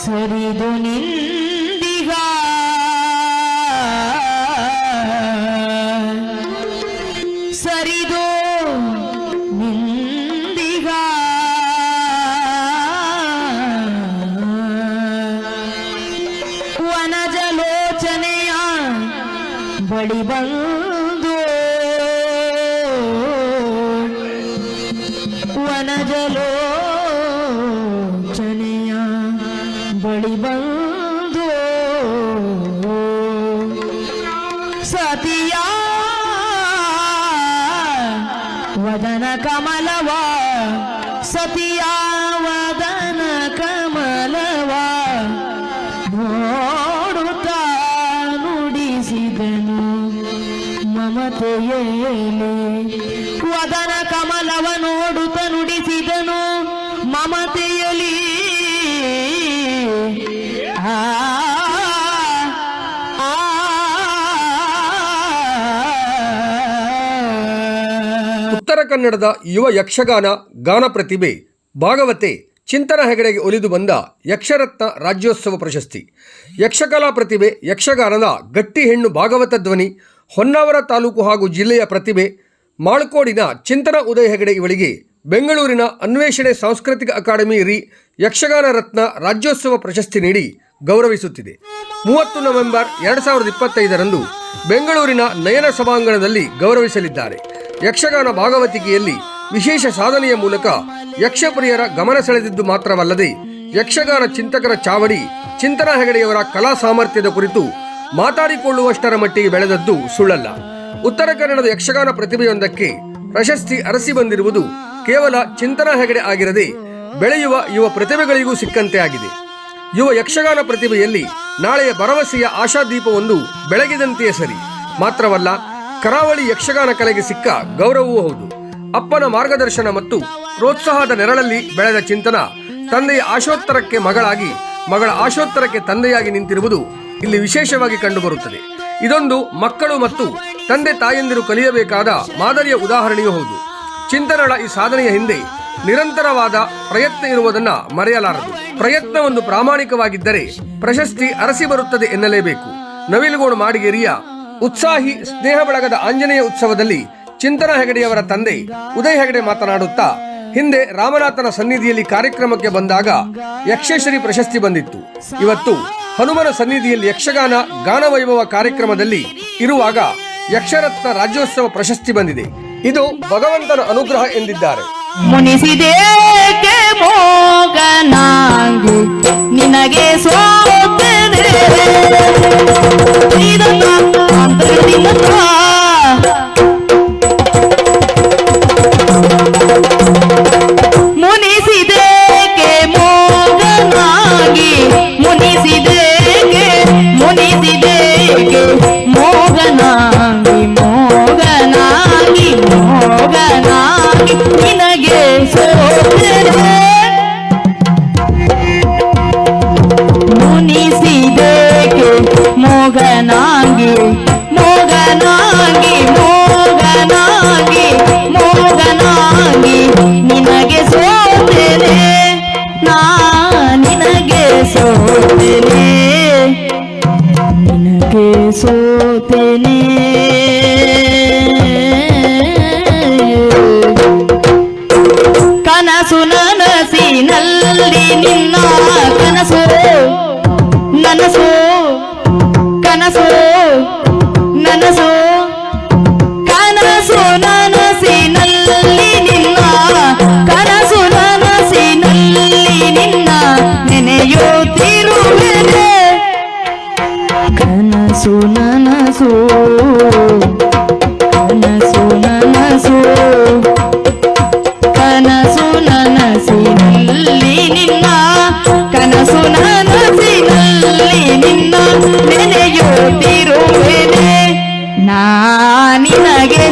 ಸರಿದು ನಿಂದಿಗ ಸರಿದು ನಿಂದಿಗ ವನಜಲೋಚನೆಯ ಬಳಿ ಬಂದು ವನಜಲೋಚನೆಯ ಬಳಿ ಬಂದು ಸತಿಯ ವದನ ಕಮಲವ ಸತಿಯ ವದನ ಕಮಲವ ನೋಡುತ್ತಾ ನುಡಿಸಿದನು ಮಮತೆಯೇಲೆ ವದನ ಕಮಲವ ನೋಡುತ್ತ ನುಡಿಸಿದನು ಮಮತೆಯಲಿ ಉತ್ತರ ಕನ್ನಡದ ಯುವ ಯಕ್ಷಗಾನ ಗಾನ ಪ್ರತಿಭೆ ಭಾಗವತೆ ಚಿಂತನ ಹೆಗಡೆಗೆ ಒಲಿದು ಬಂದ ಯಕ್ಷರತ್ನ ರಾಜ್ಯೋತ್ಸವ ಪ್ರಶಸ್ತಿ. ಯಕ್ಷಕಲಾ ಪ್ರತಿಭೆ ಯಕ್ಷಗಾನದ ಗಟ್ಟಿ ಹೆಣ್ಣು ಭಾಗವತ ಧ್ವನಿ, ಹೊನ್ನಾವರ ತಾಲೂಕು ಹಾಗೂ ಜಿಲ್ಲೆಯ ಪ್ರತಿಭೆ ಮಾಳ್ಕೋಡಿನ ಚಿಂತನ ಉದಯ ಹೆಗಡೆ ಇವಳಿಗೆ ಬೆಂಗಳೂರಿನ ಅನ್ವೇಷಣೆ ಸಾಂಸ್ಕೃತಿಕ ಅಕಾಡೆಮಿ ಯಕ್ಷಗಾನ ರತ್ನ ರಾಜ್ಯೋತ್ಸವ ಪ್ರಶಸ್ತಿ ನೀಡಿ ಗೌರವಿಸುತ್ತಿದೆ. 30 ನವೆಂಬರ್ 2025ರಂದು ಬೆಂಗಳೂರಿನ ನಯನ ಸಭಾಂಗಣದಲ್ಲಿ ಗೌರವಿಸಲಿದ್ದಾರೆ. ಯಕ್ಷಗಾನ ಭಾಗವತಿಕೆಯಲ್ಲಿ ವಿಶೇಷ ಸಾಧನೆಯ ಮೂಲಕ ಯಕ್ಷಪ್ರಿಯರ ಗಮನ ಸೆಳೆದಿದ್ದು ಮಾತ್ರವಲ್ಲದೆ ಯಕ್ಷಗಾನ ಚಿಂತಕರ ಚಾವಡಿ ಚಿಂತನ ಹೆಗಡೆಯವರ ಕಲಾ ಸಾಮರ್ಥ್ಯದ ಕುರಿತು ಮಾತಾಡಿಕೊಳ್ಳುವಷ್ಟರ ಮಟ್ಟಿಗೆ ಬೆಳೆದದ್ದು ಸುಳ್ಳಲ್ಲ. ಉತ್ತರ ಕನ್ನಡದ ಯಕ್ಷಗಾನ ಪ್ರತಿಭೆಯೊಂದಕ್ಕೆ ಪ್ರಶಸ್ತಿ ಅರಸಿ ಬಂದಿರುವುದು ಕೇವಲ ಚಿಂತನ ಹೆಗಡೆ ಆಗಿರದೆ ಬೆಳೆಯುವ ಯುವ ಪ್ರತಿಭೆಗಳಿಗೂ ಸಿಕ್ಕಂತೆ ಆಗಿದೆ. ಯುವ ಯಕ್ಷಗಾನ ಪ್ರತಿಭೆಯಲ್ಲಿ ನಾಳೆಯ ಭರವಸೆಯ ಆಶಾದೀಪವೊಂದು ಬೆಳಗಿದಂತೆಯೇ ಸರಿ. ಮಾತ್ರವಲ್ಲ, ಕರಾವಳಿ ಯಕ್ಷಗಾನ ಕಲೆಗೆ ಸಿಕ್ಕ ಗೌರವವೂ ಹೌದು. ಅಪ್ಪನ ಮಾರ್ಗದರ್ಶನ ಮತ್ತು ಪ್ರೋತ್ಸಾಹದ ನೆರಳಲ್ಲಿ ಬೆಳೆದ ಚಿಂತನ ತಂದೆಯ ಆಶೋತ್ತರಕ್ಕೆ ಮಗಳಾಗಿ, ಮಗಳ ಆಶೋತ್ತರಕ್ಕೆ ತಂದೆಯಾಗಿ ನಿಂತಿರುವುದು ಇಲ್ಲಿ ವಿಶೇಷವಾಗಿ ಕಂಡುಬರುತ್ತದೆ. ಇದೊಂದು ಮಕ್ಕಳು ಮತ್ತು ತಂದೆ ತಾಯಂದಿರು ಕಲಿಯಬೇಕಾದ ಮಾದರಿಯ ಉದಾಹರಣೆಯೂ ಹೌದು. ಚಿಂತನಳ ಈ ಸಾಧನೆಯ ಹಿಂದೆ ನಿರಂತರವಾದ ಪ್ರಯತ್ನ ಇರುವುದನ್ನು ಮರೆಯಲಾರದು. ಪ್ರಯತ್ನವೊಂದು ಪ್ರಾಮಾಣಿಕವಾಗಿದ್ದರೆ ಪ್ರಶಸ್ತಿ ಅರಸಿ ಬರುತ್ತದೆ ಎನ್ನಲೇಬೇಕು. ನವಿಲುಗೋಡು ಮಾಡಿಗೇರಿಯ ಉತ್ಸಾಹಿ ಸ್ನೇಹ ಬಳಗದ ಆಂಜನೇಯ ಉತ್ಸವದಲ್ಲಿ ಚಿಂತನ ಹೆಗಡೆಯವರ ತಂದೆ ಉದಯ ಹೆಗಡೆ ಮಾತನಾಡುತ್ತಾ, ಹಿಂದೆ ರಾಮನಾಥನ ಸನ್ನಿಧಿಯಲ್ಲಿ ಕಾರ್ಯಕ್ರಮಕ್ಕೆ ಬಂದಾಗ ಯಕ್ಷಶ್ರೀ ಪ್ರಶಸ್ತಿ ಬಂದಿತ್ತು. ಇವತ್ತು ಹನುಮನ ಸನ್ನಿಧಿಯಲ್ಲಿ ಯಕ್ಷಗಾನ ಗಾನವೈಭವ ಕಾರ್ಯಕ್ರಮದಲ್ಲಿ ಇರುವಾಗ ಯಕ್ಷರತ್ನ ರಾಜ್ಯೋತ್ಸವ ಪ್ರಶಸ್ತಿ ಬಂದಿದೆ. ಇದು ಭಗವಂತನ ಅನುಗ್ರಹ ಎಂದಿದ್ದಾರೆ. ಮುನಿಸಿದೇಕೆ ಮೋಗನಾಂಗಿ ನಿನಗೆ ಸೋತದೆ ಮುನಿಸಿದೇಕೆ ಮೋಗನಾಗಿ ಮುನಿಸಿದೇಕೆ ಮುನಿಸಿದೇಕೆ ಮೋಗನಾಗಿ ಮೋಗನಾಗಿ ಮೋಗನಾಗಿ ನಿನಗೆ ಸೋತರೆ ಮುನಿಸಿದೇಕೆ ಮೋಗನಾಗಿ ಮೋಗನಾಗಿ ಮೋಗನಾಗಿ ಮೋಗನಾಗಿ ನಿನಗೆ ಸೋತರೆ ನಾ ನಿನಗೆ ಸೋತರೆ ನಿನಗೆ ಸೋತನೆ ಕನಸು ನನಸಿನಲ್ಲಿ ನಿನ್ನ ಕನಸು ನನಸು ಕನಸು ನನಸು ಕನಸು ನನಸಿನಲ್ಲಿ ನಿನ್ನ ಕನಸು ನನಸಿನಲ್ಲಿ ನಿನ್ನ ನೆನೆಯುತ್ತಿರುವೆನೆ ಕನಸು ನನಸು ಕನಸು ನನಸು ಕನಸು ನನಸಿನಲ್ಲಿ ನಿನ್ನ ಕನಸು ನನಸಿನಲ್ಲಿ ನಿನ್ನ ನೆನೆಯುತ್ತಿರುವೆನೆ ನಾ ನಿನಗೆ